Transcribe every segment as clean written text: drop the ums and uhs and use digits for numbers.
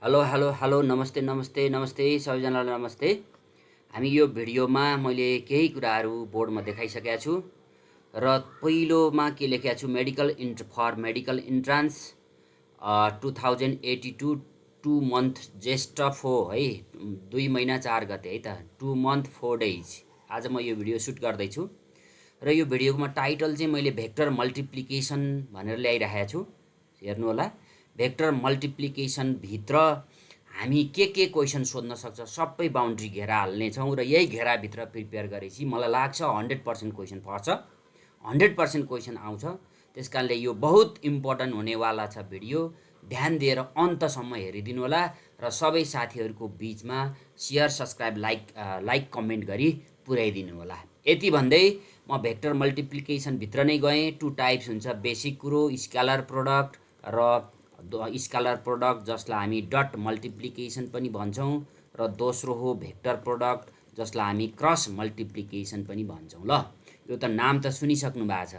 Hello hello hello नमस्ते नमस्ते नमस्ते सबैजनालाई नमस्ते। हामी यो भिडियोमा मैले केही कुराहरू बोर्डमा देखाइसकेका छु र पहिलोमा के लेखेको छु फर मेडिकल इन्ट्रान्स 2082 2 मन्थ जेस्ट हो है, 2 महिना 4 गते है त, 2 मन्थ 4 डेज। आज म यो भिडियो सुट गर्दैछु र यो भिडियोमा टाइटल चाहिँ मैले भेक्टर मल्टिप्लिकेसन भनेर ल्याइरहेको छु। हेर्नु होला, भेक्टर मल्टिप्लिकेसन भित्र हामी के क्वेसन सोध्न सक्छ सबै बाउन्ड्री घेरा हाल्ने छौँ र यही घेराभित्र प्रिपेयर गरेपछि मलाई लाग्छ 100% क्वेसन पर्छ, 100% क्वेसन आउँछ। त्यस कारणले यो बहुत इम्पोर्टेन्ट हुनेवाला छ भिडियो। ध्यान दिएर अन्तसम्म हेरिदिनु होला र सबै साथीहरूको बिचमा सेयर सब्सक्राइब लाइक कमेन्ट गरी पुर्याइदिनु होला। यति भन्दै म भेक्टर मल्टिप्लिकेसन भित्र नै गएँ। 2 टाइप्स हुन्छ, बेसिक कुरो स्केलर प्रोडक्ट र स्केलर प्रोडक्ट जसलाई हामी डट मल्टिप्लिकेसन पनि भन्छौँ, र दोस्रो हो भेक्टर प्रोडक्ट जसलाई हामी क्रस मल्टिप्लिकेसन पनि भन्छौँ। ल यो त नाम त सुनिसक्नु भएको छ।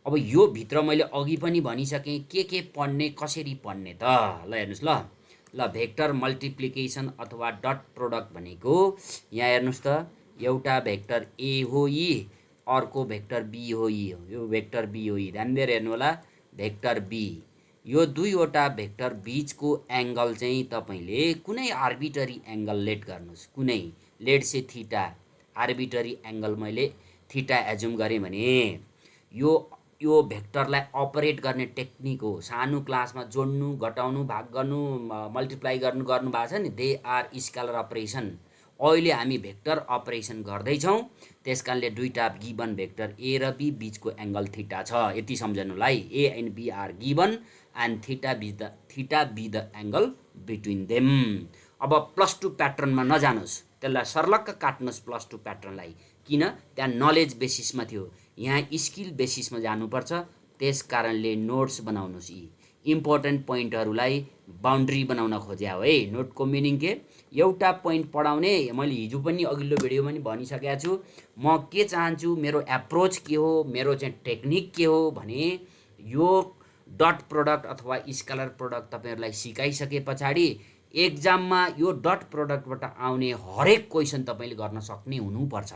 अब यो भित्र मैले अघि पनि भनिसकेँ के पढ्ने कसरी पढ्ने त। ल हेर्नुहोस्, ल भेक्टर मल्टिप्लिकेसन अथवा डट प्रोडक्ट भनेको यहाँ हेर्नुहोस् त, एउटा भेक्टर ए हो यी, अर्को भेक्टर बी हो यी, यो भेक्टर बी हो यी। ध्यान दिएर हेर्नु होला, भेक्टर बी, यो दुईवटा भेक्टर बीचको एंगल चाहिँ तपाईले कुनै आर्बिटरी एंगल लेट गर्नुस्, कुनै लेट से थीटा आर्बिटरी एंगल मैले थीटा एज्युम गरेँ भने यो यो भेक्टरलाई अपरेट गर्ने टेक्निक हो। सानो क्लासमा जोड्नु, घटाउनु, भाग गर्नु, मल्टिप्लाई गर्नु भएको छ नि, दे आर स्केलर अपरेसन। अहिले हामी भेक्टर अपरेसन गर्दैछौँ, त्यस कारणले दुईटा गिवन भेक्टर ए र बी बीचको एंगल थीटा छ। यति सम्झनुलाई, A and B are given and theta be the angle between them. अब +2 प्याटर्नमा नजानुस्, त्यसलाई सर्लक्क काट्नुस् +2 प्याटर्नलाई, किन त्यहाँ नलेज बेसिसमा थियो, यहाँ स्किल बेसिसमा जानुपर्छ। त्यस कारणले नोट्स बनाउनुस्, यी इम्पोर्टेन्ट पोइन्टहरूलाई बाउन्ड्री बनाउन खोज्या हो है। नोटको मिनिङ के, एउटा पोइन्ट पढाउने। मैले हिजो पनि अघिल्लो भिडियोमा पनि भनिसकेको छु, म के चाहन्छु, मेरो एप्रोच के हो, मेरो चाहिँ टेक्निक के हो भने यो डट प्रोडक्ट अथवा स्केलर प्रोडक्ट तपाईहरुलाई सिकाइसके पछाडि एक्जाममा यो डट प्रोडक्टबाट आउने हरेक क्वेसन तपाईले गर्न सक्ने हुनुपर्छ।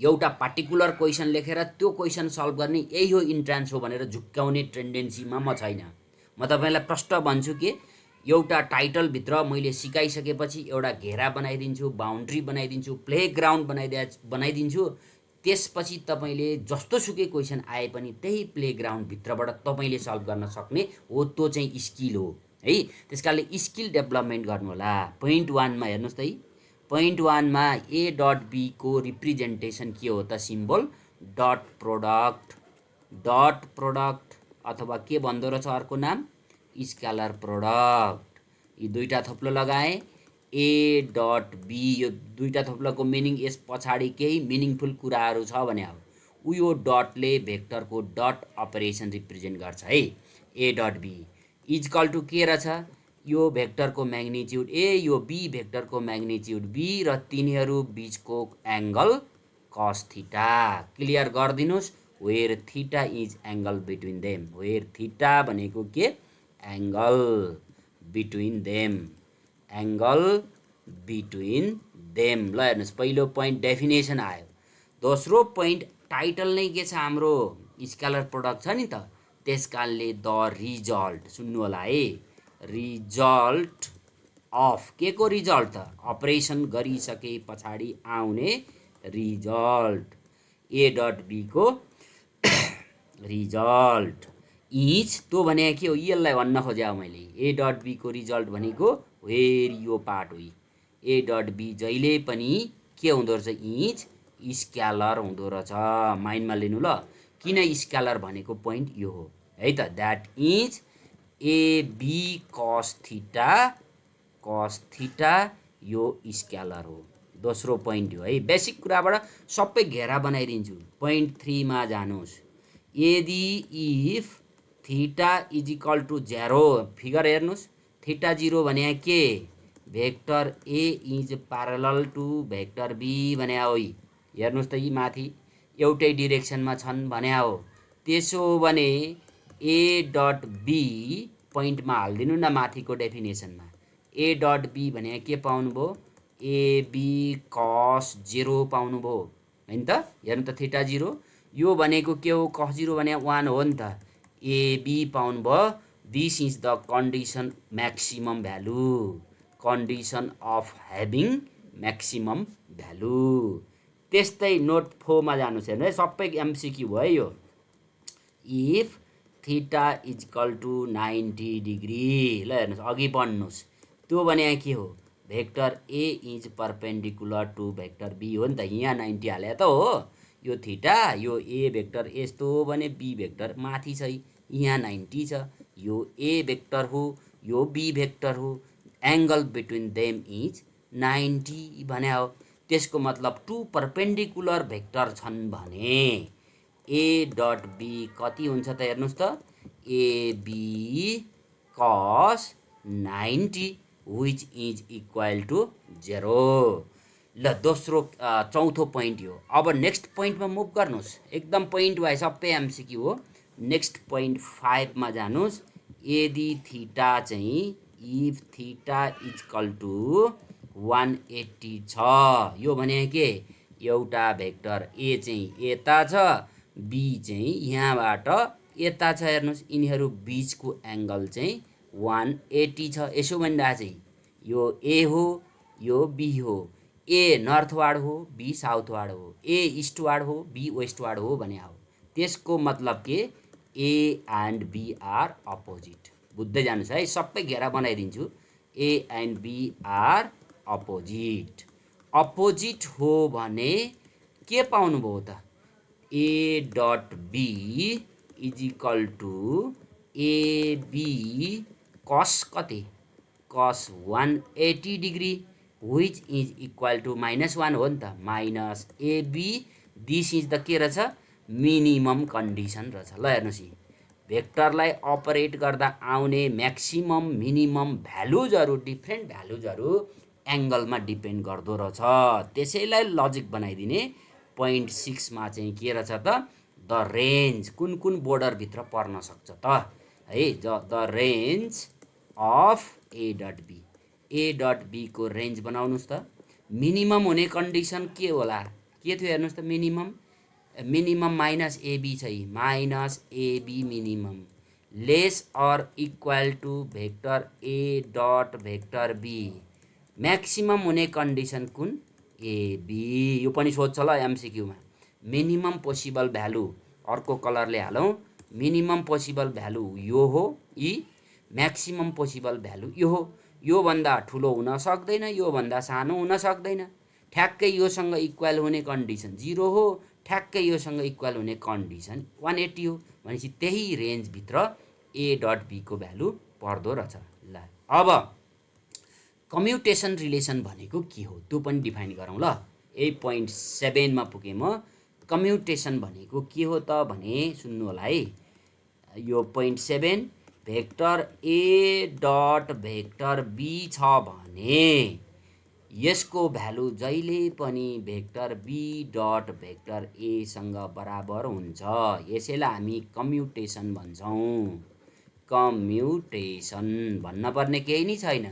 एउटा पार्टिकुलर क्वेसन लेखेर त्यो क्वेसन सल्भ गर्ने यही हो इन्ट्रान्स हो भनेर झुक्काउने टेन्डेन्सीमा म छैन। म तपाईलाई प्रष्ट भन्छु कि एउटा टाइटल भित्र मैले सिकाइसकेपछि एउटा घेरा बनाइदिन्छु, बाउन्ड्री बनाइदिन्छु, प्लेग्राउन्ड बनाइदिन्छु। त्यसपछि तपाईले जस्तोसुकै क्वेसन आए पनि त्यही प्लेग्राउन्ड भित्रबाट तपाईले सल्भ गर्न सक्ने हो, त्यो चाहिँ स्किल हो है। त्यसकारणले स्किल डेभलपमेन्ट गर्नु होला। पोइन्ट 1 मा हेर्नुस् त, पोइन्ट 1 मा ए डट बी को रिप्रेजेन्टेसन के हो त, सिम्बल डट प्रोडक्ट अथवा के भन्दो रहेछ अर्को नाम, स्केलर प्रोडक्ट। यी दुईटा थप्लो लगाए, ए डट बी, यो दुईटा थप्लोको मिनिङ यस पछाडि केही मिनिङफुल कुराहरू छ भने अब यो डटले भेक्टरको डट अपरेसन रिप्रेजेन्ट गर्छ है। ए डट बी इजकल टु के रहेछ, यो भेक्टरको म्याग्निट्युड ए, यो बी भेक्टरको म्याग्निट्युड बी र तिनीहरू बीचको एंगल कस थीटा। क्लियर गरिदिनुस्, where theta is angle between them. Where theta भनेको के, angle between them, angle between them. ल हेर्नुस्, पहिलो पोइन्ट डेफिनेसन आयो। दोस्रो पोइन्ट टाइटल नै के छ हाम्रो, स्केलर प्रोडक्ट छ नि त, त्यसकारणले द रिजल्ट सुन्नु होला है, रिजल्ट अफ के को रिजल्ट त, अपरेसन गरिसके पछाडि आउने रिजल्ट, ए डट बी को रिजल्ट इज, त्यो भने के हो, यसलाई भन्न खोज्या हो मैले। ए डट बी को रिजल्ट भनेको वेयर यो पार्ट हो। ए डट बी जहिले पनि के हुँदो रहेछ, इज स्केलर हुँदो रहेछ। माइन्डमा लिनु ल, किन स्केलर भनेको पोइन्ट यो हो है त, that is A B cos theta यो स्केलर हो। दोस्रो पोइन्ट हो है, बेसिक कुराबाट सबै घेरा बनाइदिन्छु। पोइन्ट 3 मा जानुस्, यदि if theta is equal to 0, figure हेर्नुस्, थीटा 0 भने के, vector A is parallel to vector b भने हो। हेर्नुस् त, यी माथि एउटै डिरेक्सनमा छन् भने हो। त्यसो भने ए डट बी पोइन्टमा हालिदिनु न माथिको डेफिनेसनमा, ए डट बी भने के पाउनुभयो एबी कस 0 पाउनुभयो हैन त। हेर्नु त थीटा 0 यो भनेको के हो कस 0 भने 1 हो नि त। एबी पाउनुभयो। This is the condition maximum value condition of having maximum value. त्यस्तै नोट 4 मा जानुस् हेर्नु है सबै एमसीक्यू भयो यो। If theta is equal to 90 degree ल हेर्नुहोस् अघि बढ्नुहोस् त्यो भने के हो vector A is perpendicular to vector be हो नि त। यहाँ 90 हाले त हो यो थीटा यो ए भेक्टर यस्तो हो भने बी भेक्टर माथि छ यहाँ 90 छ। यो ए भेक्टर हो यो बी भेक्टर हो एंगल बिट्विन देम इज 90 भने हो। त्यसको मतलब टु परपेन्डिकुलर भेक्टर छन् भने ए डट बी कति हुन्छ त हेर्नुस् त AB cos 90 which is equal to 0। ल दोस्रो चौथो पोइन्ट यो। अब नेक्स्ट पोइन्टमा मुभ गर्नुहोस् एकदम पोइन्ट वाइज सबै एमसीक्यू हो। नेक्स्ट पोइन्ट 5 मा जानुहोस् यदि थीटा चाहिँ if theta is equal to 180 छ यो भने के एउटा भेक्टर ए चाहिँ यता छ बी चाहिँ यहाँबाट यता छ। हेर्नुहोस् यिनीहरू बीचको एंगल चाहिँ 180 छ। यसो भन्दा चाहिँ यो ए हो यो बी हो ए नर्थवार्ड हो बी साउथवार्ड हो ए इस्टवार्ड हो बी वेस्टवार्ड हो भने हो। त्यसको मतलब के A and B are opposite. बुझ्दै जानुस् है सबै घेरा बनाइदिन्छु। A and B are opposite opposite हो भने के पाउनुभयो त A dot B is equal to AB cos कति cos 180 degree which is equal to -1 हो नि त minus AB. This is the के रहेछ मिनिमम कन्डिसन रहेछ। ल हेर्नुहोस् भेक्टरलाई अपरेट गर्दा आउने म्याक्सिमम मिनिमम भ्यालुजहरू डिफ्रेन्ट भ्यालुजहरू एंगलमा डिपेन्ड गर्दो रहेछ। त्यसैलाई लजिक बनाइदिने। पोइन्ट 6 मा चाहिँ के रहेछ त द रेन्ज कुन कुन बोर्डरभित्र पर्न सक्छ त है the range of A dot be A dot be को रेन्ज बनाउनुस् त। मिनिमम हुने कन्डिसन के होला के थियो हेर्नुहोस् त मिनिमम मिनिमम माइनस एबी छ minus a b minimum less or equal to vector a dot vector b. Maximum हुने कन्डिसन कुन एबी यो पनि सोध्छ ल एमसीक्यूमा। मिनिमम पोसिबल भ्यालु अर्को कलरले हालौँ मिनिमम पोसिबल भ्यालु यो हो यी म्याक्सिमम पोसिबल भ्यालु यो हो। यो भन्दा ठुलो हुन सक्दैन यो भन्दा सानो हुन सक्दैन। ठ्याक्कै योसँग इक्वल हुने कन्डिसन 0 हो ठ्याक्कै योसँग इक्वल हुने कन्डिसन 180 हो भनेपछि त्यही रेन्ज भित्र ए डट बी को भ्यालु पर्दो रहेछ। ल अब कम्युटेसन रिलेसन भनेको के हो त्यो पनि डिफाइन गरौँ ल। यही पोइन्ट 7 मा पुगे म। कम्युटेसन भनेको के हो त भने सुन्नु होला है यो point 7 vector a dot vector b छ भने यसको भ्यालु जहिले पनि vector b dot vector a सँग बराबर हुन्छ। यसैलाई हामी कम्युटेसन भन्छौँ। कम्युटेसन भन्न पर्ने केही नै छैन।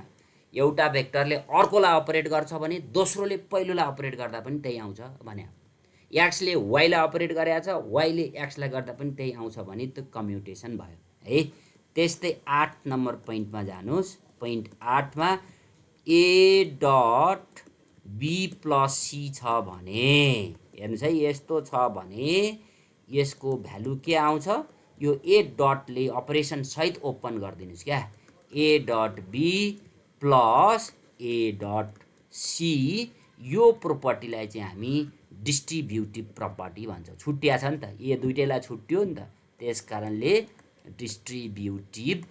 एउटा भेक्टरले अर्कोलाई अपरेट गर्छ भने दोस्रोले पहिलोलाई अपरेट गर्दा पनि त्यही आउँछ भने एक्सले वाइलाई अपरेट गरेको छ वाइले एक्सलाई गर्दा पनि त्यही आउँछ भने त्यो कम्युटेसन भयो है। त्यस्तै 8 नम्बर पोइन्टमा जानुहोस्। पोइन्ट 8 मा ए डट बी प्लस सी छ भने हेर्नुहोस् है यस्तो छ भने यसको भ्यालु के आउँछ यो ए डटले अपरेसन सहित ओपन गरिदिनुस् क्या ए dot be plus A dot C. यो प्रोपर्टीलाई चाहिँ हामी डिस्ट्रिब्युटिभ प्रपर्टी भन्छौँ। छुट्टिया छ नि त ए दुईटैलाई छुट्टियो नि त त्यस कारणले डिस्ट्रिब्युटिभ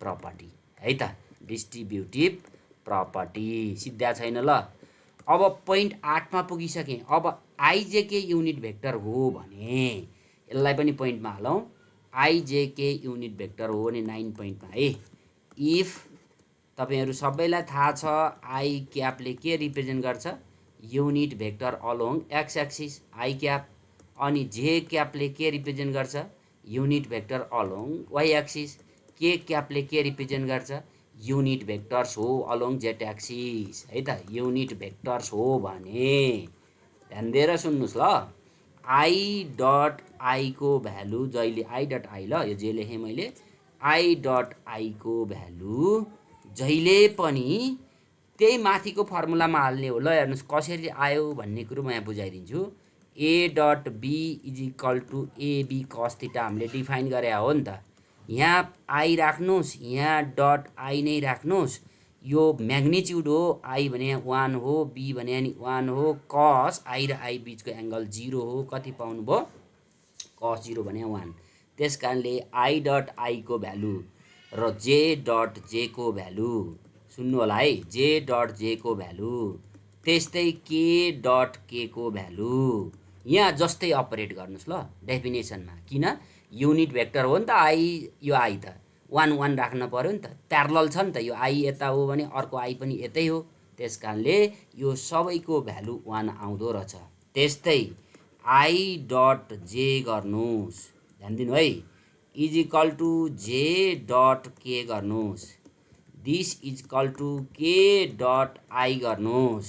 प्रपर्टी है त डिस्ट्रिब्युटिभ प्रपर्टी सिद्धा छैन ल। अब पोइन्ट 8 मा पुगिसकेँ। अब आइजेके युनिट भेक्टर हो भने यसलाई पनि पोइन्टमा हालौँ। आइजेके युनिट भेक्टर हो भने 9 पोइन्टमा है इफ तपाईहरु सबैलाई थाहा छ आई क्यापले के रिप्रेजेन्ट गर्छ unit vector along x axis i cap अनि जे क्यापले के रिप्रेजेन्ट गर्छ unit vector along y axis k क्यापले के रिप्रेजेन्ट गर्छ युनिट भेक्टर्स हो अलोङ जेट एक्सिस है त, युनिट भेक्टर्स हो भने ध्यान दिएर सुन्नुस् ल, आई डट आईको भ्यालु जहिले आई डट आई, ल यो जे लेखेँ मैले, आई डट आईको भ्यालु जहिले पनि त्यही माथिको फर्मुलामा हाल्ने हो। ल हेर्नुहोस् कसरी आयो भन्ने कुरो म यहाँ बुझाइदिन्छु। A dot B is equal to AB cos theta हामीले डिफाइन गरे हो नि त। यहाँ आई राख्नुहोस्, यहाँ डट आई नै राख्नुहोस्। यो म्याग्निट्युड हो, आई भने 1 हो, बी भने 1 हो, कस आई र आई बिचको एङ्गल 0 हो। कति पाउनुभयो? कस 0 भने 1। त्यस कारणले आई डट आईको भ्यालु र जे डट जेको भ्यालु, सुन्नु होला है, जे डट जेको भ्यालु त्यस्तै के डट के को भ्यालु यहाँ जस्तै अपरेट गर्नुहोस् ल डेफिनेसनमा। किन? युनिट भेक्टर हो नि त आई, यो आई त 1 1 राख्न पर्यो नि त, प्यारलल छ नि त, यो आई यता हो भने अर्को आई पनि यतै हो। त्यस कारणले यो सबैको भ्यालु 1 आउँदो रहेछ। त्यस्तै आई डट जे गर्नुहोस्, ध्यान दिनु है, is equal to J dot के गर्नुहोस्, this is equal to K dot I गर्नुहोस्,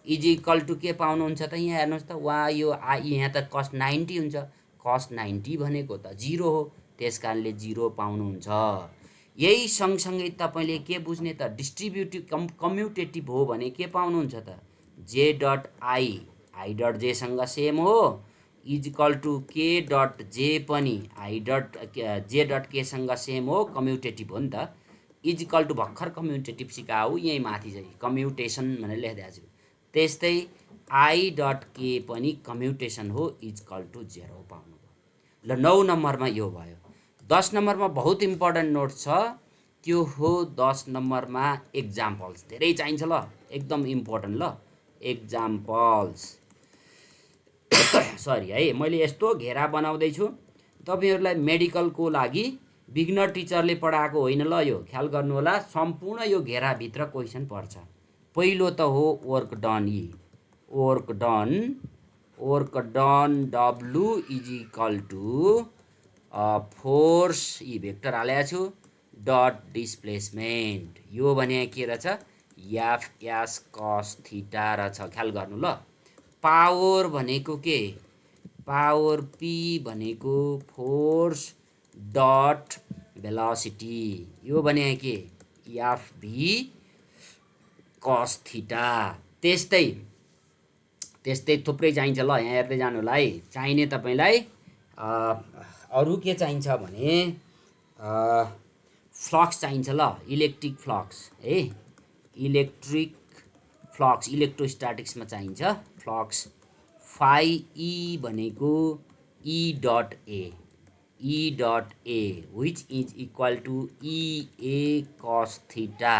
इज इक्वल टु के पाउनुहुन्छ त यहाँ हेर्नुहोस् त, वा यो आई यहाँ त कस 90 हुन्छ, कस 90 भनेको त 0 हो। त्यस कारणले 0 पाउनुहुन्छ। यही सँगसँगै तपाईँले के बुझ्ने त, डिस्ट्रिब्युटिभ कम्युटेटिभ हो भने के पाउनुहुन्छ त, J dot I I dot जेसँग सेम हो, is equal to K dot J पनि आई डट जे डट केसँग सेम हो, कम्युटेटिभ हो नि त। इज इक्वल टु भर्खर कम्युटेटिभ सिकाऊ, यहीँ माथि चाहिँ कम्युटेसन भनेर लेखिदिएको छु। त्यस्तै आई डट के पनि कम्युटेसन हो, इज इक्वल टु 0 पाउनुभयो। ल 9 नम्बरमा यो भयो। 10 नम्बरमा बहुत इम्पोर्टेन्ट नोट छ, त्यो हो 10 नम्बरमा एक्जाम्पल्स धेरै चाहिन्छ ल, एकदम इम्पोर्टेन्ट ल, एक्जाम्पल्स। सरी है, मैले यस्तो घेरा बनाउँदैछु तपाईँहरूलाई मेडिकलको लागि बिगिनर टिचरले पढाएको होइन ल, यो ख्याल गर्नु होला। सम्पूर्ण यो घेराभित्र क्वेसन पर्छ। पहिलो त हो work done, work done, work done डब्लु इज इक्वल टु फोर्स, यी भेक्टर हालेको छु, डट डिस्प्लेसमेन्ट, यो भने के रहेछ, एफ एस कस थीटा रहेछ। ख्याल गर्नु ल। पावर भनेको के, पावर पी भनेको फोर्स डट भेलोसिटी, यो भने के एफ भी कस थीटा। त्यस्तै त्यस्तै थुप्रै चाहिन्छ ल, यहाँ हेर्दै जानु होला है। चाहिने तपाईँलाई अरू के चाहिन्छ भने फ्लक्स चाहिन्छ ल, इलेक्ट्रिक फ्लक्स है, इलेक्ट्रिक फ्लक्स इलेक्ट्रोस्ट्याटिक्समा चाहिन्छ फ्लक्स। फाइ ई भनेको E dot A, E dot A which is equal to E A cos theta.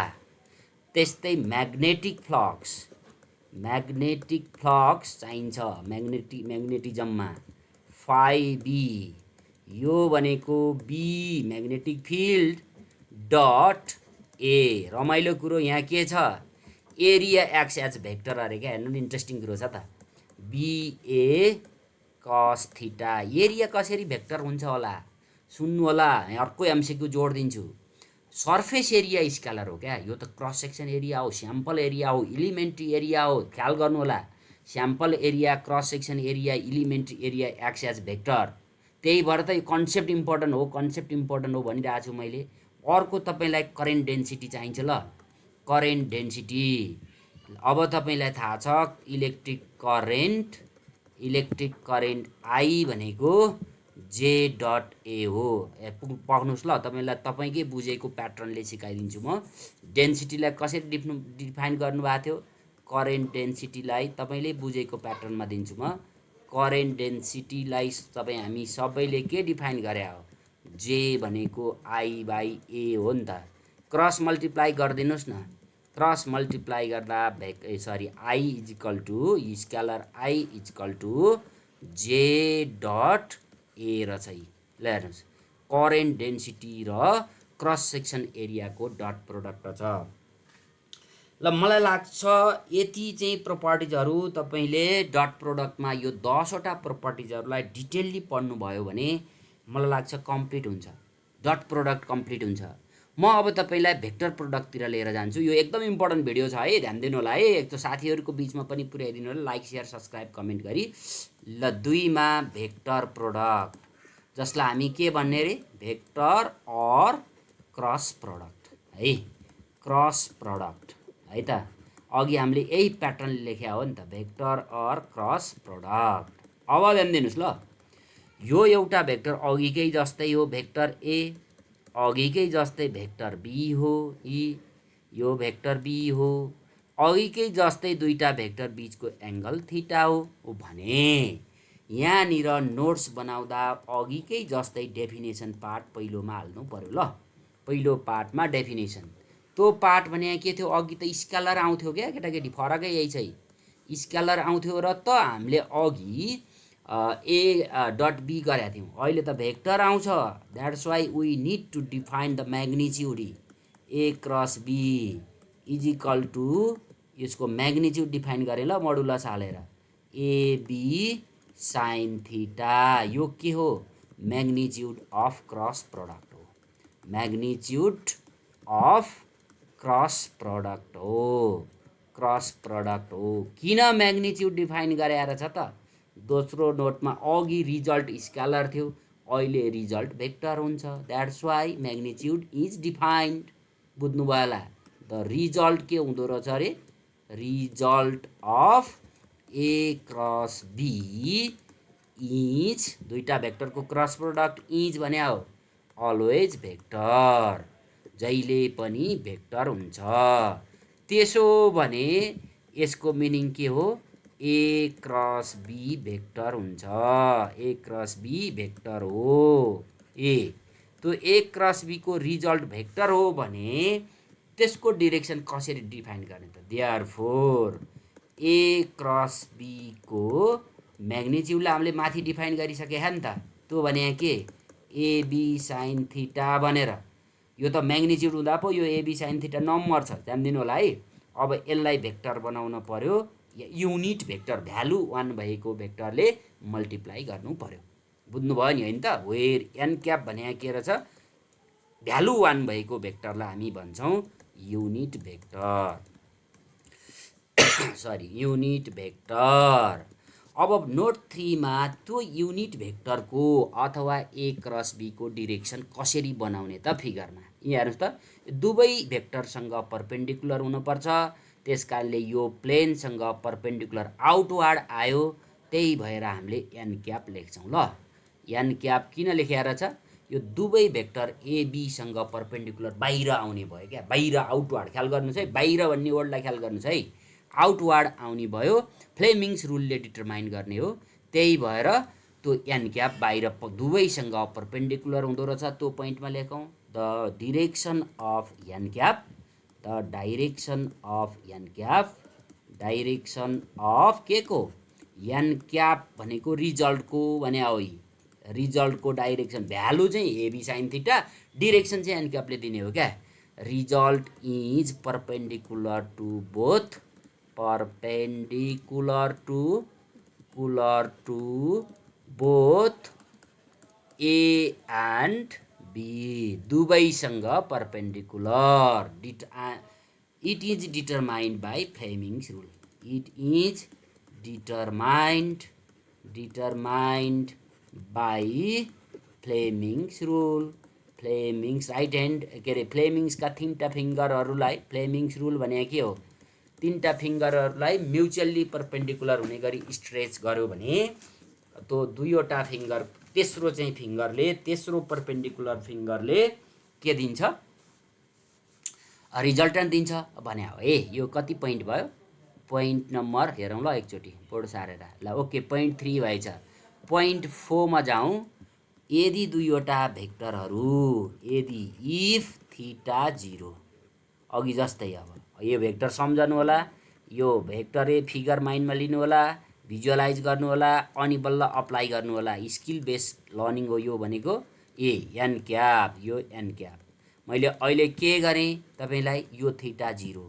त्यस्तै म्याग्नेटिक फ्लक्स, म्याग्नेटिक फ्लक्स चाहिन्छ म्याग्नेटिजममा, फाइ बी, यो भनेको बी म्याग्नेटिक फिल्ड डट ए। रमाइलो कुरो यहाँ के छ, एरिया एक्स एच भेक्टर अरे क्या, हेर्नु इन्ट्रेस्टिङ कुरो छ त, बिए कस थीटा। एरिया कसरी भेक्टर हुन्छ होला, सुन्नु होला, अर्को एमसिक्यू जोडिदिन्छु। सर्फेस एरिया स्केलर हो क्या, यो त क्रस सेक्सन एरिया हो, स्याम्पल एरिया हो, इलिमेन्ट्री एरिया हो। ख्याल गर्नु होला, sample area, cross section area, elementary area, X H vector. त्यही भएर त यो कन्सेप्ट इम्पोर्टेन्ट हो, कन्सेप्ट इम्पोर्टेन्ट हो भनिरहेको छु मैले। अर्को तपाईँलाई करेन्ट डेन्सिटी चाहिन्छ ल, करेन्ट डेन्सिटी। अब तपाईँलाई थाहा छ electric current, electric current I भनेको जे डट ए हो। पढ्नुहोस् ल, तपाईँलाई तपाईँकै बुझेको प्याटर्नले सिकाइदिन्छु म। डेन्सिटीलाई कसरी डिफाइन गर्नुभएको थियो, करेन्ट डेन्सिटीलाई तपाईँले बुझेको प्याटर्नमा दिन्छु म। करेन्ट डेन्सिटीलाई तपाईँ हामी सबैले के डिफाइन गरे हो, जे भनेको आई बाई ए हो नि त। क्रस मल्टिप्लाई गरिदिनुहोस् न, क्रस मल्टिप्लाई गर्दा I is equal to scalar I is equal to J dot A रहेछ। ल हेर्नुहोस्, करेन्ट डेन्सिटी र क्रस सेक्सन एरियाको डट प्रोडक्ट छ। ल मलाई लाग्छ यति चाहिँ प्रोपर्टिजहरू तपाईँले डट प्रोडक्टमा यो 10वटा प्रोपर्टिजहरूलाई डिटेलली पढ्नुभयो भने मलाई लाग्छ कम्प्लिट हुन्छ, डट प्रोडक्ट कम्प्लिट हुन्छ। म अब तपाईलाई भेक्टर प्रोडक्टतिर लिएर जान्छु। यो एकदम इम्पोर्टेन्ट भिडियो छ है, ध्यान दिनु होला है। एक त साथीहरूको बिचमा पनि पुर्याइदिनु होला, लाइक शेयर सब्सक्राइब कमेन्ट गरी। ल 2 मा भेक्टर प्रोडक्ट, जसलाई हामी के भन्ने रे, भेक्टर अर क्रस प्रोडक्ट है, क्रस प्रोडक्ट है त। अघि हामीले यही प्याटर्न लेख्या हो नि त, भेक्टर अर क्रस प्रोडक्ट। अब ध्यान दिनुस् ल, यो एउटा भेक्टर अघिकै जस्तै हो, भेक्टर ए, अघिकै जस्तै भेक्टर बी हो, यो भेक्टर बी हो, अघिकै जस्तै दुईटा भेक्टर बीचको एङ्गल थीटा हो भने यहाँनिर नोट्स बनाउँदा अघिकै जस्तै डेफिनेसन पार्ट पहिलोमा हाल्नु पर्यो। ल पहिलो पार्टमा डेफिनेसन, त्यो पार्ट भने के थियो, अघि त स्केलर आउँथ्यो क्या केटाकेटी, फरकै यही छ, स्केलर आउँथ्यो र त हामीले अघि ए डट बी गरेका थियौँ। अहिले त भेक्टर आउँछ, that's why we need to define the magnitude A cross B is equal to, यसको म्याग्निच्युड डिफाइन गरेँ ल मोडुलस हालेर, एबी साइन थीटा। यो के हो, म्याग्निच्युड अफ क्रस प्रोडक्ट हो, म्याग्निच्युड अफ क्रस प्रोडक्ट हो, क्रस प्रोडक्ट हो। किन म्याग्निच्युड डिफाइन गरेर छ त, दोस्रो नोटमा अघि रिजल्ट स्केलर थियो, अहिले रिजल्ट भेक्टर हुन्छ, that's why magnitude is defined. बुझ्नुभयो होला, द रिजल्ट के हुँदो रहेछ अरे, result of A cross B is, दुईटा भेक्टरको क्रस प्रोडक्ट इज भने हो अलवेज भेक्टर, जहिले पनि भेक्टर हुन्छ। त्यसो भने यसको मिनिङ के हो, ए क्रस बी भेक्टर हुन्छ, ए क्रस बी भेक्टर हो। ए त्यो ए क्रस बी को रिजल्ट भेक्टर हो भने त्यसको डिरेक्सन कसरी डिफाइन गर्ने त, देयरफोर ए क्रस बी को म्याग्निच्युडलाई हामीले माथि डिफाइन गरिसकेका नि त, त्यो भने के, एबी साइन थीटा भनेर। यो त म्याग्निच्युड हुँदा पो यो एबी साइन थीटा नम्बर छ, ध्यान दिनु होला है। अब यसलाई भेक्टर बनाउन पर्यो, युनिट भेक्टर भ्यालु 1 भएको भेक्टरले मल्टिप्लाई गर्नु पर्यो। बुझ्नुभयो नि होइन त, वेयर एन क्याप भने के रहेछ, भ्यालु 1 भएको भेक्टरलाई हामी भन्छौँ unit vector, sorry unit vector. अब नोट 3 मा त्यो युनिट भेक्टरको अथवा ए क्रस बी को डिरेक्सन कसरी बनाउने त फिगरमा, यहाँ हेर्नुहोस् त, दुवै भेक्टरसँग परपेन्डिकुलर हुनुपर्छ, त्यस कारणले यो प्लेनसँग परपेन्डिकुलर आउटवार्ड आयो, त्यही भएर हामीले एन क्याप लेख्छौँ। ल एन क्याप किन लेखेर छ, यो दुवै भेक्टर एबीसँग परपेन्डिकुलर बाहिर आउने भयो क्या, बाहिर आउटवार्ड, ख्याल गर्नुहोस् है, बाहिर भन्ने वर्डलाई ख्याल गर्नुहोस् है, आउटवार्ड आउने भयो, फ्लेमिङ्स रुलले डिटरमाइन गर्ने हो, त्यही भएर त्यो एन क्याप बाहिर दुवैसँग परपेन्डिकुलर हुँदो रहेछ, त्यो पोइन्टमा लेखौँ, the direction of N cap, the direction of N cap, direction of के को, एन क्याप भनेको रिजल्टको भने हो, रिजल्टको डाइरेक्सन भ्यालु चाहिँ एबी साइन थीटा, डिरेक्सन चाहिँ एन क्यापले दिने हो क्या। Result is perpendicular to both, perpendicular to both A and B, दुवैसँग perpendicular, it is determined by Fleming's rule, it is determined by Fleming's rule, Fleming's right hand के अरे फ्लेमिङ्सका 3टा फिङ्गरहरूलाई, फ्लेमिङ्स rule भने के हो, 3टा फिङ्गरहरूलाई म्युचुअल्ली परपेन्डिकुलर हुने गरी स्ट्रेच गर्यो भने त्यो दुईवटा फिङ्गर, तेस्रो चाहिँ फिङ्गरले, तेस्रो परपेन्डिकुलर फिङ्गरले के दिन्छ, रिजल्टेन्ट दिन्छ भने हो। ए यो कति पोइन्ट भयो, पोइन्ट नम्बर हेरौँ ल एकचोटि बोर्ड सारेर, ल ओके पोइन्ट 3 भएछ। पोइन्ट 4 मा जाउँ, यदि दुईवटा भेक्टरहरू, यदि इफ थीटा 0, अघि जस्तै, अब यो भेक्टर सम्झनु होला, यो भेक्टर ए फिगर माइन्डमा लिनु होला, भिजुअलाइज गर्नु होला, अनि बल्ल अप्लाई गर्नु होला, स्किल बेस्ड लर्निङ हो यो भनेको। ए एन क्याप, यो एन क्याप, मैले अहिले के गरेँ तपाईँलाई, यो थीटा 0,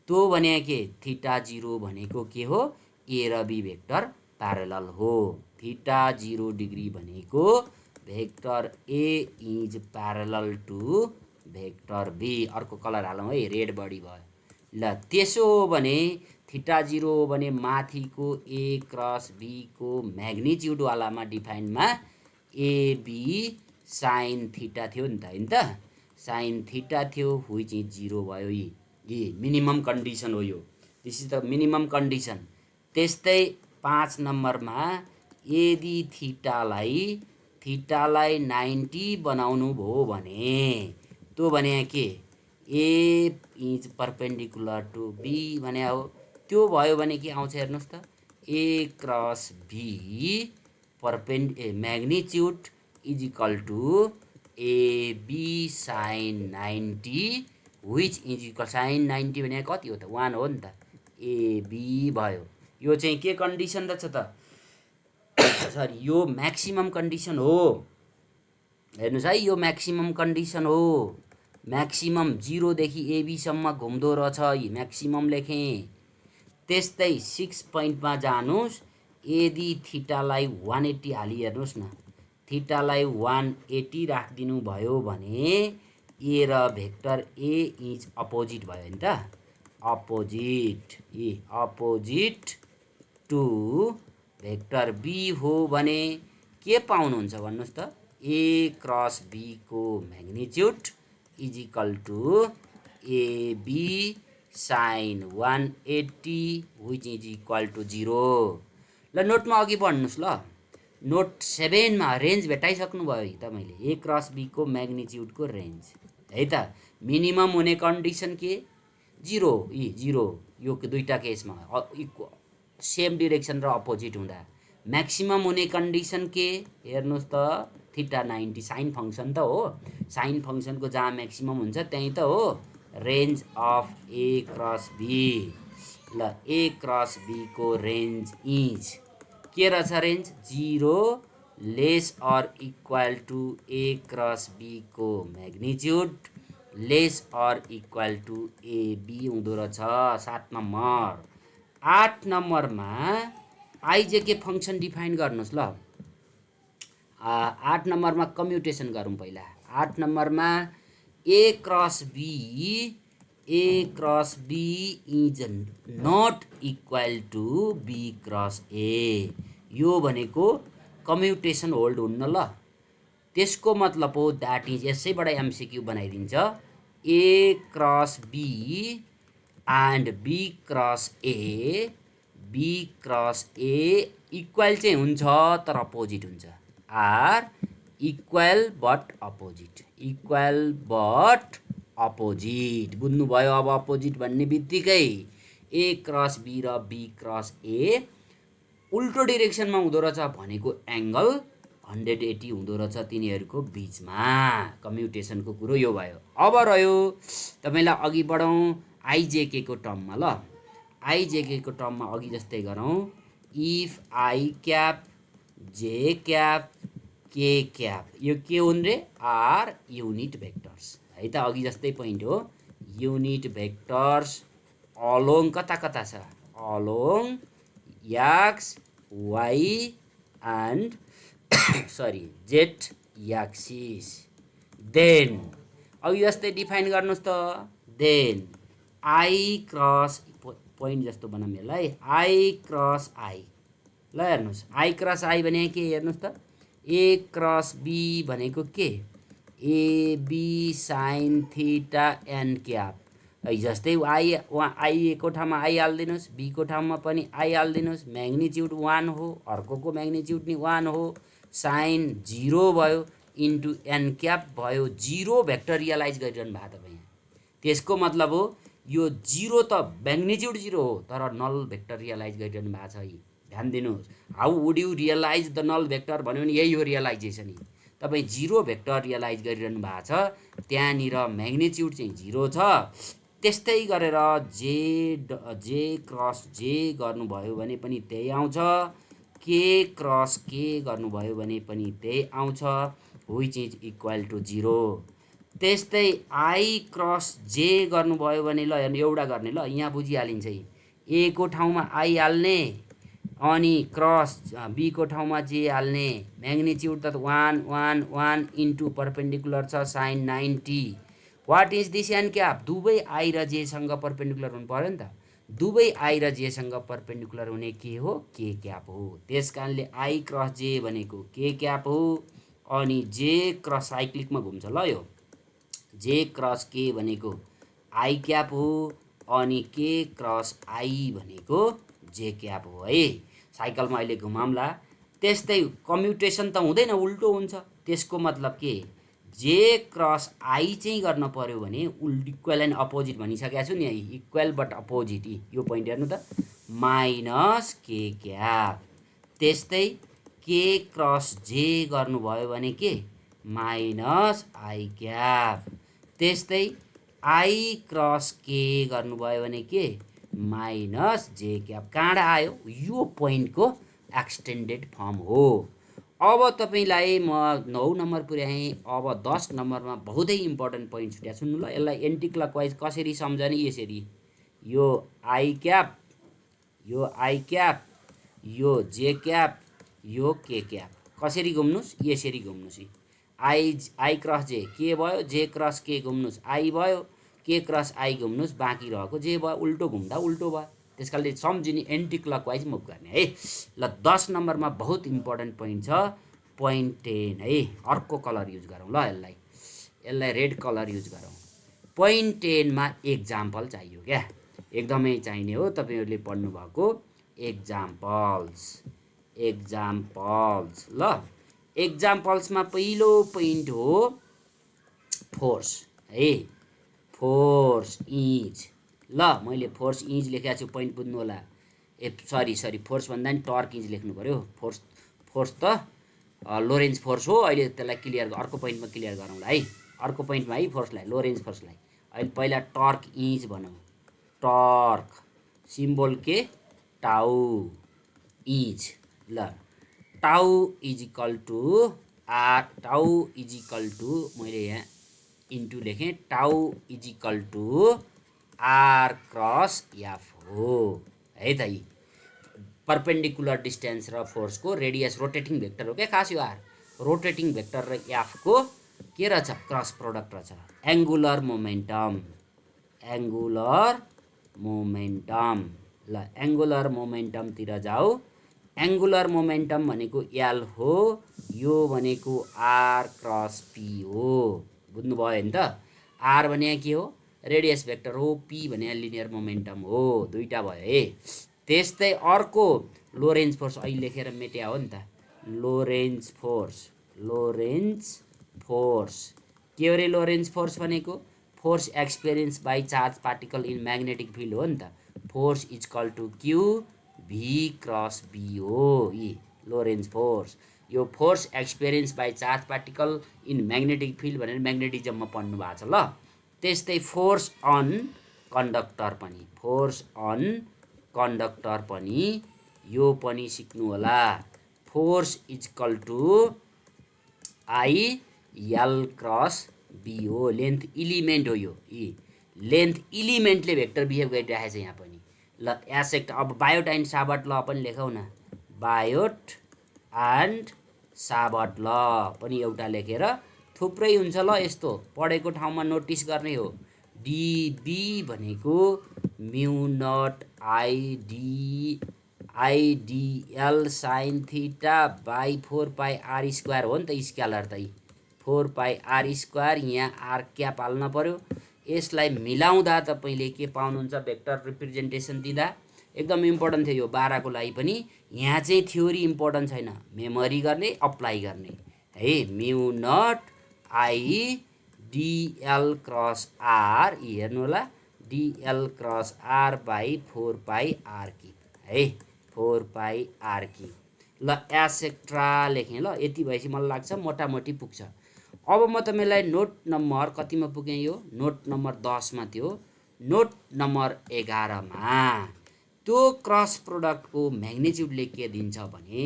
त्यो भने के, थीटा 0 भनेको के हो, ए र बी भेक्टर प्यारलल हो, थीटा 0 डिग्री भनेको vector A is parallel to vector B. अर्को कलर हालौँ है, रेड बढी भयो। ल त्यसो हो भने थीटा 0 हो भने माथिको ए क्रस बीको म्याग्निच्युडवालामा डिफाइनमा एबी साइन थीटा थियो नि त, होइन त? साइन थीटा थियो, व्हिच इज 0 भयो। यी मिनिमम कन्डिसन हो यो। This is the minimum condition. त्यस्तै 5 नम्बरमा यदि थीटालाई 90 बनाउनु भयो भने त्यो भने के A is perpendicular to B भने हो। त्यो भयो भने के आउँछ हेर्नुहोस् त, A cross B magnitude is equal to AB sine 90, which is equal sine 90 भने कति हो त, 1 हो नि त, एबी भयो। यो चाहिँ के कन्डिसन रहेछ त, सरी यो म्याक्सिमम कन्डिसन हो। हेर्नुहोस् है, यो म्याक्सिमम कन्डिसन हो। म्याक्सिमम 0 देखि एबीसम्म घुम्दो रहेछ, म्याक्सिमम लेखेँ। त्यस्तै 6 पोइन्टमा जानुहोस्, यदि थीटालाई 180 हाली हेर्नुहोस् न, थीटालाई 180 राखिदिनु भयो भने ए र भेक्टर ए इज अपोजिट भयो नि त, opposite opposite to vector be हो भने के पाउनुहुन्छ भन्नुहोस् त, ए क्रस बीको magnitude is equal to AB sine 180 which is equal to 0। ल नोटमा अघि बढ्नुहोस्। ल नोट 7 मा रेन्ज भेटाइसक्नु भयो तपाईँले, ए क्रस बीको म्याग्निच्युडको रेन्ज है त। मिनिमम हुने कन्डिसन के 0, 0 यो दुईटा केसमा सेम डिरेक्सन र अपोजिट हुँदा। म्याक्सिमम हुने कन्डिसन के हेर्नुहोस् त, थीटा 90 साइन फङ्सन त हो, साइन फङ्सनको जहाँ म्याक्सिमम हुन्छ त्यहीँ त हो, range of A cross B. ल ए क्रस बीको रेन्ज इज के रहेछ, range 0 less or equal to A cross बीको magnitude less or equal to AB हुँदो रहेछ 7 नम्बर। 8 नम्बरमा आइजेके फङ्सन डिफाइन गर्नुहोस्। ल 8 नम्बरमा कम्युटेसन गरौँ पहिला। 8 नम्बरमा A cross B is not equal to B cross A. यो भनेको कम्युटेसन होल्ड हुन्न। ल त्यसको मतलब हो द्याट इज, यसैबाट एमसिक्यू बनाइदिन्छ, A cross B and B cross A, B cross A equal चाहिँ हुन्छ तर अपोजिट हुन्छ, are equal but opposite, equal but opposite. बुझ्नुभयो अब अपोजिट भन्ने बित्तिकै ए क्रस बी र बी क्रस ए उल्टो डिरेक्सनमा हुँदो रहेछ भनेको एङ्गल 180 हुँदो रहेछ तिनीहरूको बिचमा। कम्युटेसनको कुरो यो भयो। अब रह्यो तपाईँलाई अघि बढौँ आइजेके को टर्ममा। ल आइजेके को टर्ममा अघि जस्तै गरौँ, if I cap J cap K cap, यो के हुन् रे, आर युनिट भेक्टर्स है त। अघि जस्तै पोइन्ट हो, युनिट भेक्टर्स अलोङ कता कता छ, along X Y and sorry Z axis. Then अघि जस्तै डिफाइन गर्नुहोस् त, देन आई क्रस पोइन्ट जस्तो बनाऊँ यसलाई, आई क्रस आई। ल हेर्नुहोस्, आई क्रस आई भने के हेर्नुहोस् त, ए क्रस बी भनेको के, AB sine theta N cap. जस्तै आईको ठाउँमा आई हालिदिनुहोस्, बीको ठाउँमा पनि आई हालिदिनुहोस्, म्याग्निच्युड 1 हो, अर्कोको म्याग्निच्युड नि 1 हो, साइन 0 भयो इन्टु एन क्याप भयो। 0 भेक्टर रियलाइज गरिरहनु भएको तपाईँ। त्यसको मतलब हो यो 0 त म्याग्निच्युड 0 हो तर नल भेक्टर रियलाइज गरिरहनु भएको छ। ध्यान दिनुहोस्, how would you realise the null vector भन्यो भने यही हो रियलाइजेसन। तपाईँ 0 भेक्टर रियलाइज गरिरहनु भएको छ, त्यहाँनिर म्याग्निच्युड चाहिँ 0 छ। त्यस्तै गरेर जे क्रस जे गर्नुभयो भने पनि त्यही आउँछ, के क्रस के गर्नुभयो भने पनि त्यही आउँछ, व्हिच इज इक्वल टु 0। त्यस्तै आई क्रस जे गर्नुभयो भने, ल एउटा गर्ने, ल यहाँ बुझिहालिन्छ। ए को ठाउँमा आई हाल्ने अनि क्रस बी को ठाउँमा जे हाल्ने, म्याग्निच्युड त 1 1 1 इन्टु परपेन्डिकुलर छ sine 90, what is this N cap? दुवै आई र जेसँग पर्पेन्डिकुलर हुनु पर्यो नि त। दुवै आई र जेसँग पर्पेन्डिकुलर हुने के हो? के क्याप हो। त्यस कारणले आई क्रस जे भनेको के क्याप हो अनि जे क्रस साइक्लिकमा घुम्छ ल यो जे क्रस के भनेको आई क्याप हो अनि के क्रस आई भनेको जे क्याप हो है। साइकलमा अहिले घुमाउँला। त्यस्तै कम्युटेसन त हुँदैन, उल्टो हुन्छ। त्यसको मतलब के? जे क्रस आई चाहिँ गर्न पर्यो भने इक्वल एन्ड अपोजिट भनिसकेको छु नि, इक्वल बट अपोजिट। यो पोइन्ट हेर्नु त, माइनस के क्याप। त्यस्तै के क्रस जे गर्नुभयो भने के? Minus I cap. त्यस्तै आई क्रस के गर्नुभयो भने के? Minus J cap. कहाँबाट आयो? यो पोइन्टको एक्सटेन्डेड फर्म हो। अब तपाईँलाई म 9 नम्बर पुर्याएँ। अब 10 नम्बरमा बहुतै इम्पोर्टेन्ट पोइन्ट छुट्या सुन्नु ल। यसलाई एन्टी क्लकवाइज कसरी सम्झने? यसरी, यो आई क्याप, यो आई क्याप, यो जे क्याप, यो के क्याप। कसरी घुम्नुस्? यसरी घुम्नुस्। आई क्रस जे के भयो? जे क्रस के घुम्नुस् आई भयो, के क्रस आई घुम्नुस् बाँकी रहेको जे भयो। उल्टो घुम्दा उल्टो भयो। त्यस कारणले सम्झिने एन्टी क्लकवाइज मुभ गर्ने है। ल 10 नम्बरमा बहुत इम्पोर्टेन्ट पोइन्ट छ, पोइन्ट 10 है। अर्को कलर युज गरौँ ल, यसलाई रेड कलर युज गरौँ। पोइन्ट 10मा एक्जाम्पल चाहियो क्या, एकदमै चाहिने हो। तपाईँहरूले पढ्नुभएको एक्जाम्पल्स ल। एक्जाम्पल्समा पहिलो पोइन्ट हो फोर्स है, फोर्स इज। ल मैले फोर्स इज लेखेको छु, पोइन्ट बुझ्नु होला। सरी फोर्स भन्दा नि टर्क इज लेख्नु पऱ्यो। फोर्स त लोरेन्ज फोर्स हो। अहिले त्यसलाई क्लियर, अर्को पोइन्टमा क्लियर गरौँला है। अर्को पोइन्टमा है फोर्सलाई, लोरेन्ज फोर्सलाई अहिले पहिला टर्क इज भनौँ। टर्क सिम्बल के? Tau is. ल tau is equal to R, tau is equal to, मैले यहाँ इन्टु लेखेँ, tau is equal to R cross F हो है त। यी पर्पेन्डिकुलर डिस्टेन्स र फोर्सको रेडियस रोटेटिङ भेक्टर हो क्या खास यो आर। रोटेटिङ भेक्टर र एफको के रहेछ? क्रस प्रोडक्ट रहेछ। Angular momentum, angular momentum. ल एङ्गुलर मोमेन्टमतिर जाऊ। एङ्गुलर मोमेन्टम भनेको एल हो, यो भनेको आर क्रस पी हो। बुझ्नुभयो नि त? आर भने के हो? रेडियस भेक्टर हो। पी भने लिनियर मोमेन्टम हो। दुईटा भयो है। त्यस्तै अर्को लोरेन्ज फोर्स अहिले लेखेर मेट्या हो नि त। लोरेन्ज फोर्स, लोरेन्ज फोर्स के हो रे? लोरेन्ज फोर्स भनेको force experience by charge particle in magnetic field हो नि त। Force is equal to Q V cross B हो। यी लोरेन्ज फोर्स, यो force experience by charge particle in magnetic field भनेर म्याग्नेटिजममा पढ्नु भएको छ ल। त्यस्तै फोर्स अन कन्डक्टर पनि, फोर्स अन कन्डक्टर पनि, यो पनि सिक्नु होला। Force is equal to I L cross B हो। लेन्थ इलिमेन्ट हो यो। यी लेन्थ इलिमेन्टले भेक्टर बिहेभ गरिरहेको छ यहाँ पनि। ल एसेक्ट, अब बायोट एन्ड साबर्ट ल पनि लेखौँ न। बायोट एन्ड साबर्ट ल पनि एउटा लेखेर, थुप्रै हुन्छ ल यस्तो, पढेको ठाउँमा नोटिस गर्ने हो। डिबी भनेको mu naught I DL sine theta by 4 pi R square हो नि त। स्केलर त 4 पाई आर स्क्वायर, यहाँ आर क्याप हाल्न पर्यो। यसलाई मिलाउँदा तपाईँले के पाउनुहुन्छ? भेक्टर रिप्रेजेन्टेसन दिँदा एकदम इम्पोर्टेन्ट थियो यो 12को लागि पनि। यहाँ चाहिँ थ्योरी इम्पोर्टेन्ट छैन, मेमोरी गर्ने, अप्लाई गर्ने है। Mu naught I DL cross R, हेर्नु होला, DL cross R by 4 pi R cube है, 4 पाई आर क्युब। ल एसेक्ट्रा लेखेँ ल। यति भएपछि मलाई लाग्छ मोटामोटी पुग्छ। अब म तपाईँलाई नोट नम्बर कतिमा पुगेँ? यो नोट नम्बर 10मा थियो। नोट नम्बर 11मा त्यो क्रस प्रोडक्टको म्याग्निच्युडले के दिन्छ भने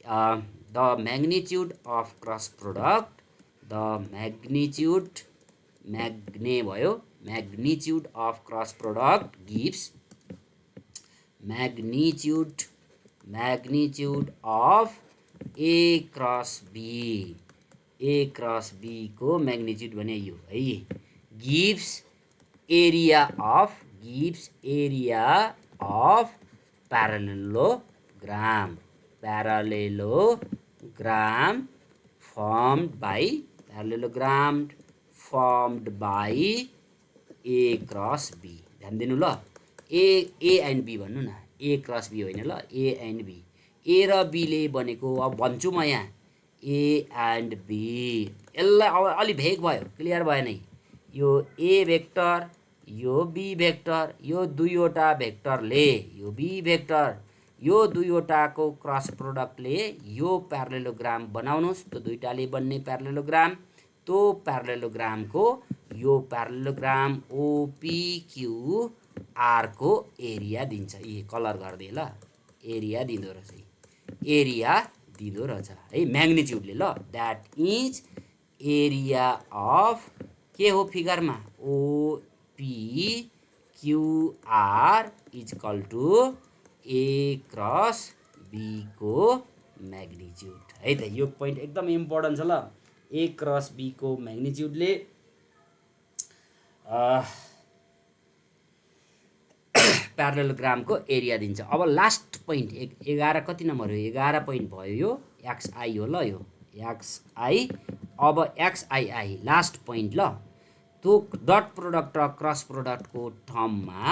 the magnitude of cross product, the magnitude, म्याग्ने भयो, magnitude of cross product gives magnitude of A cross B. ए क्रस बी को म्याग्निच्युड भने यो है, gives area of parallelogram formed by A cross B. ध्यान दिनु ल, A एन्ड B भन्नु न, A क्रस B होइन ल, A एन्ड B. A र B ले बनेको, अब भन्छु म यहाँ A एन्ड B. यसलाई अब अलि भेग भयो, क्लियर भयो नै. यो A भेक्टर, यो B भेक्टर, यो दुईवटा भेक्टरले, यो B भेक्टर, यो दुईवटाको क्रस प्रोडक्टले यो प्यारालेलोग्राम बनाउनुस्. त्यो दुईटाले बन्ने प्यारालेलोग्राम, त्यो प्यारालेलोग्रामको यो प्यारालेलोग्राम OPQR को एरिया दिन्छ. यी कलर गरिदिए ल, एरिया दिँदो रहेछ, एरिया दिँदो रहेछ है, म्याग्निट्युडले ल. द्याट इज एरिया अफ के हो फिगरमा, OPQR is equal to A cross B को म्याग्निट्युड है त. यो पोइन्ट एकदम इम्पोर्टेन्ट छ ल. A क्रस B को म्याग्निट्युडले प्यारालेलोग्रामको एरिया दिन्छ. अब लास्ट पोइन्ट 11 कति नम्बर हो, 11 पोइन्ट भयो. यो XI हो ल, यो XI. अब XII लास्ट पोइन्ट ल. त्यो डट प्रोडक्ट र क्रस प्रोडक्टको टर्ममा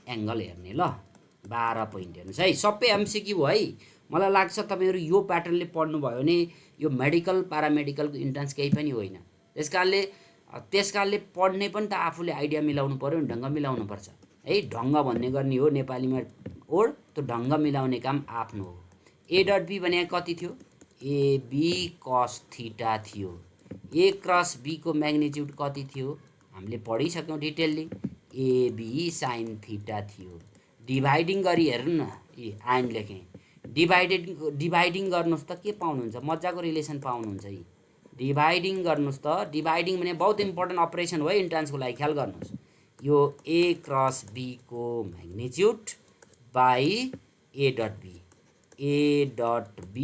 एङ्गल हेर्ने ल. 12 पोइन्ट हेर्नुहोस् है, सबै MCQ हो है. मलाई लाग्छ तपाईँहरू यो प्याटर्नले पढ्नुभयो भने यो मेडिकल प्यारामेडिकलको इन्ट्रान्स केही पनि होइन. त्यसकारणले पढ्ने पनि त आफूले आइडिया मिलाउनु पर्यो नि, ढङ्ग मिलाउनु पर्छ है. ढङ्ग भन्ने गर्ने हो नेपालीमा ओड, त्यो ढङ्ग मिलाउने काम आफ्नो हो. A डट B भने कति थियो, AB cos थीटा थियो. A क्रस B को म्याग्निट्युड कति थियो, हामीले पढिसक्यौँ डिटेलली, AB sin थीटा थियो. डिभाइडिङ गरी हेर्नु न, एन्ड लेखेँ, डिभाइडिङ गर्नुहोस् त के पाउनुहुन्छ, मजाको रिलेसन पाउनुहुन्छ. यी डिभाइडिङ गर्नुहोस् त. डिभाइडिङ भने बहुत इम्पोर्टेन्ट अपरेसन हो है इन्ट्रान्सको लागि, ख्याल गर्नुहोस्. यो A क्रस B को magnitude by A dot B. A dot B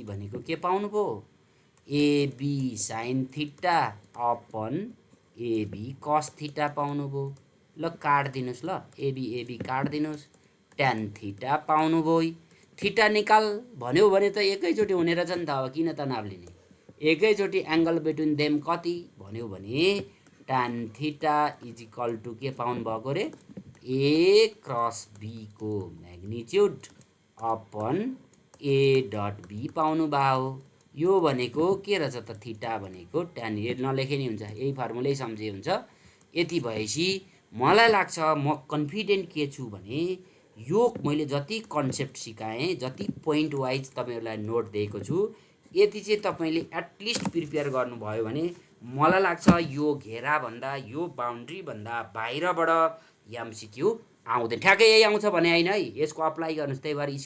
भनेको के पाउनुभयो, AB sin theta upon AB cos theta पाउनुभयो ल. काट्दिनुहोस् ल, AB काट्दिनुहोस्, ट्यान थीटा पाउनुभयो. थीटा निकाल भन्यो भने त एकैचोटि हुने रहेछ नि त. अब किन तनाव लिने, एकैचोटि एङ्गल बिट्विन देम कति भन्यो भने tan theta is equal to के पाउनु भएको रे, A क्रस B को magnitude upon A dot B पाउनु भयो. यो भनेको के रहेछ त, थीटा भनेको ट्यान, नलेखे नि हुन्छ, यही फर्मुलै सम्झे हुन्छ. यति भएपछि मलाई लाग्छ म कन्फिडेन्ट के छु भने यो मैले जति कन्सेप्ट सिकाएँ, जति पोइन्ट वाइज तपाईँहरूलाई नोट दिएको छु, यति चाहिँ तपाईँले एटलिस्ट प्रिपेयर गर्नुभयो भने मलाई लाग्छ यो घेराभन्दा, यो बााउन्ड्रीभन्दा बाहिरबाट MCQ आउँदैन. ठ्याक्कै यही आउँछ भने होइन है, यसको अप्लाई गर्नुहोस्. त्यही भएर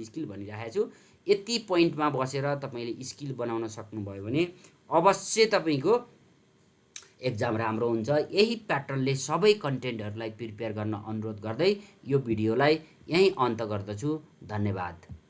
स्किल भनिरहेको छु. यति पोइन्टमा बसेर तपाईँले स्किल बनाउन सक्नुभयो भने अवश्य तपाईँको एक्जाम राम्रो हुन्छ. यही प्याटर्नले सबै कन्टेन्टहरूलाई प्रिपेयर गर्न अनुरोध गर्दै यो भिडियोलाई यहीँ अन्त गर्दछु. धन्यवाद.